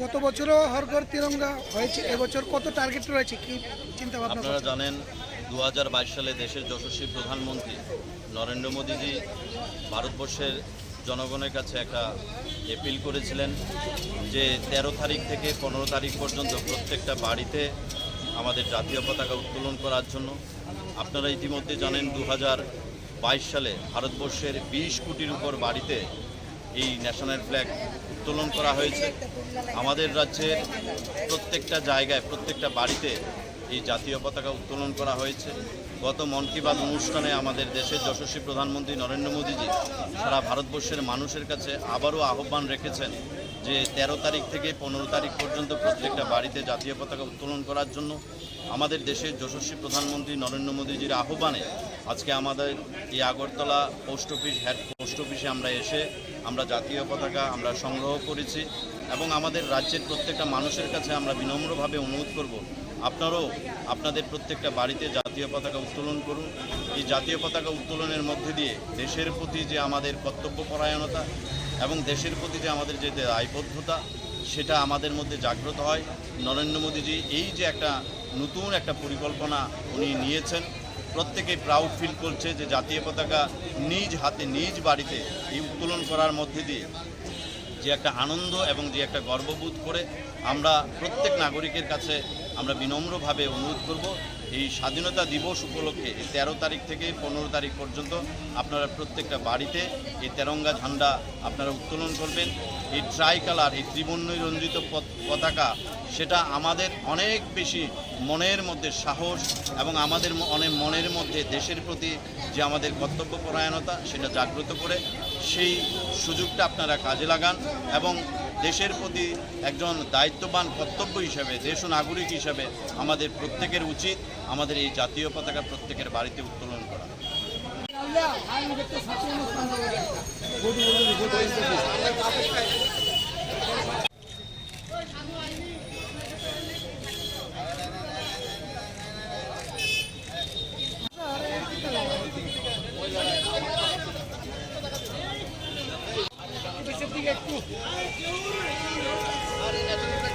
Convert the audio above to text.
গত বছরও হর ঘর তিরঙ্গা হয়েছে, এবছর কত টার্গেট রয়েছে, কি চিন্তা ভাবনা? আপনারা জানেন 2022 সালে দেশের যশস্বী প্রধানমন্ত্রী নরেন্দ্র মোদীজি ভারতবর্ষের জনগণের কাছে একটা অ্যাপিল করেছিলেন যে 13 তারিখ থেকে 15 তারিখ পর্যন্ত প্রত্যেকটা বাড়িতে আমাদের জাতীয় পতাকা উত্তোলন করার জন্য। আপনারা ইতিমধ্যে জানেন 2022 সালে ভারতবর্ষের 20 কোটির উপর বাড়িতে এই ন্যাশনাল ফ্ল্যাগ উত্তোলন করা হয়েছে। আমাদের রাজ্যের প্রত্যেকটা জায়গায় প্রত্যেকটা বাড়িতে এই জাতীয় পতাকা উত্তোলন করা হয়েছে। গত মন কি বাত অনুষ্ঠানে আমাদের দেশের যশস্বী প্রধানমন্ত্রী নরেন্দ্র মোদীজি সারা ভারতবর্ষের মানুষের কাছে আবারও আহ্বান রেখেছেন যে 13 তারিখ থেকে 15 তারিখ পর্যন্ত প্রত্যেকটা বাড়িতে জাতীয় পতাকা উত্তোলন করার জন্য। আমাদের দেশের যশস্বী প্রধানমন্ত্রী নরেন্দ্র মোদীজির আহ্বানে আজকে আমাদের এই আগরতলা পোস্ট অফিসে আমরা এসে আমরা জাতীয় পতাকা আমরা সংগ্রহ করেছি এবং আমাদের রাজ্যের প্রত্যেকটা মানুষের কাছে আমরা বিনম্রভাবে অনুরোধ করব, আপনারাও আপনাদের প্রত্যেকটা বাড়িতে জাতীয় পতাকা উত্তোলন করুন। এই জাতীয় পতাকা উত্তোলনের মধ্যে দিয়ে দেশের প্রতি যে আমাদের কর্তব্যপরায়ণতা এবং দেশের প্রতি যে আমাদের যে দায়বদ্ধতা সেটা আমাদের মধ্যে জাগ্রত হয়। নরেন্দ্র মোদীজি এই যে একটা নতুন একটা পরিকল্পনা উনি নিয়েছেন, প্রত্যেকেই প্রাউড ফিল করছে যে জাতীয় পতাকা নিজ হাতে নিজ বাড়িতে এই উত্তোলন করার মধ্যে দিয়ে যে একটা আনন্দ এবং যে একটা গর্ববোধ করে আমরা প্রত্যেক নাগরিকের কাছে আমরা বিনম্রভাবে অনুরোধ করব এই স্বাধীনতা দিবস উপলক্ষে 13 তারিখ থেকে 15 তারিখ পর্যন্ত আপনারা প্রত্যেকটা বাড়িতে এই তেরঙ্গা ঝান্ডা আপনারা উত্তোলন করবেন। এই ট্রাই কালার, এই ত্রিবর্ণ রঞ্জিত পতাকা সেটা আমাদের অনেক বেশি মনের মধ্যে সাহস এবং আমাদের অনেক মনের মধ্যে দেশের প্রতি যে আমাদের কর্তব্যপরায়ণতা সেটা জাগ্রত করে। সেই সুযোগটা আপনারা কাজে লাগান এবং দেশের প্রতি একজন দায়িত্ববান কর্তব্য হিসাবে দেশ ও নাগরিক হিসাবে আমাদের প্রত্যেকের উচিত আমাদের এই জাতীয় পতাকা প্রত্যেকের বাড়িতে উত্তোলন করা। একটু